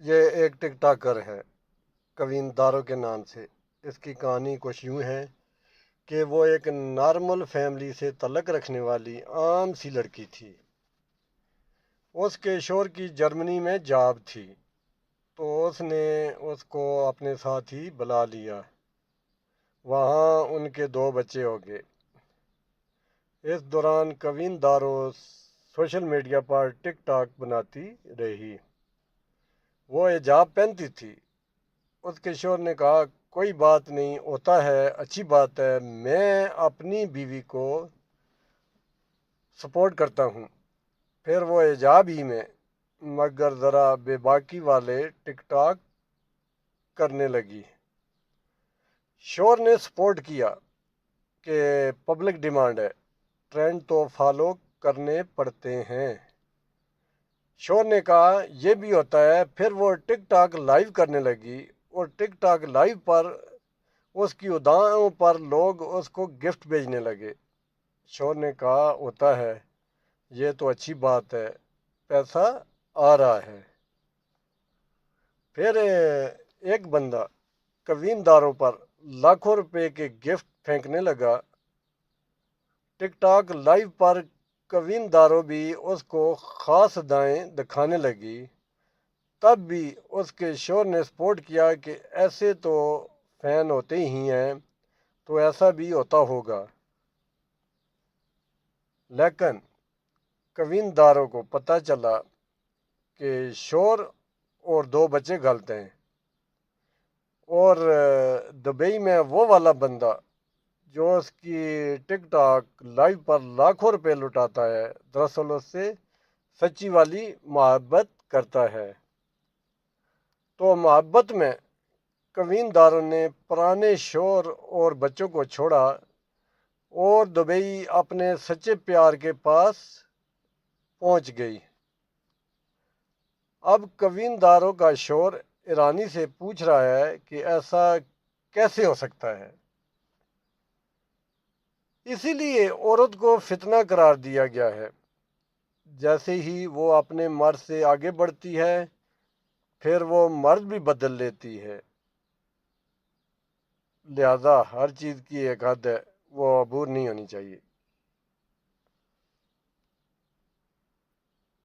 یہ ایک ٹک ٹاکر ہے کوین دارو کے نام سے۔ اس کی کہانی کچھ یوں ہے کہ وہ ایک نارمل فیملی سے تعلق رکھنے والی عام سی لڑکی تھی۔ اس کے شوہر کی جرمنی میں جاب تھی تو اس نے اس کو اپنے ساتھ ہی بلا لیا۔ وہاں ان کے 2 بچے ہو گئے۔ اس دوران کوین دارو سوشل میڈیا پر ٹک ٹاک بناتی رہی۔ وہ حجاب پہنتی تھی۔ اس کے شوہر نے کہا کوئی بات نہیں، ہوتا ہے، اچھی بات ہے، میں اپنی بیوی کو سپورٹ کرتا ہوں۔ پھر وہ حجاب ہی میں مگر ذرا بے باکی والے ٹک ٹاک کرنے لگی۔ شوہر نے سپورٹ کیا کہ پبلک ڈیمانڈ ہے، ٹرینڈ تو فالو کرنے پڑتے ہیں۔ شوہر نے کہا یہ بھی ہوتا ہے۔ پھر وہ ٹک ٹاک لائیو کرنے لگی اور ٹک ٹاک لائیو پر اس کی اداؤں پر لوگ اس کو گفٹ بھیجنے لگے۔ شوہر نے کہا ہوتا ہے، یہ تو اچھی بات ہے، پیسہ آ رہا ہے۔ پھر ایک بندہ کوین داروں پر لاکھوں روپے کے گفٹ پھینکنے لگا۔ ٹک ٹاک لائیو پر کوین دارو بھی اس کو خاص ادائیں دکھانے لگی۔ تب بھی اس کے شوہر نے سپورٹ کیا کہ ایسے تو فین ہوتے ہی ہیں، تو ایسا بھی ہوتا ہوگا۔ لیکن کوین دارو کو پتہ چلا کہ شوہر اور 2 بچے غلط ہیں، اور دبئی میں وہ والا بندہ جو اس کی ٹک ٹاک لائیو پر لاکھوں روپے لٹاتا ہے، دراصل اس سے سچی والی محبت کرتا ہے۔ تو محبت میں کوین دارو نے پرانے شوہر اور بچوں کو چھوڑا اور دبئی اپنے سچے پیار کے پاس پہنچ گئی۔ اب کوین دارو کا شوہر ایرانی سے پوچھ رہا ہے کہ ایسا کیسے ہو سکتا ہے۔ اسی لیے عورت کو فتنہ قرار دیا گیا ہے۔ جیسے ہی وہ اپنے مرد سے آگے بڑھتی ہے، پھر وہ مرد بھی بدل لیتی ہے۔ لہذا ہر چیز کی ایک حد ہے، وہ عبور نہیں ہونی چاہیے۔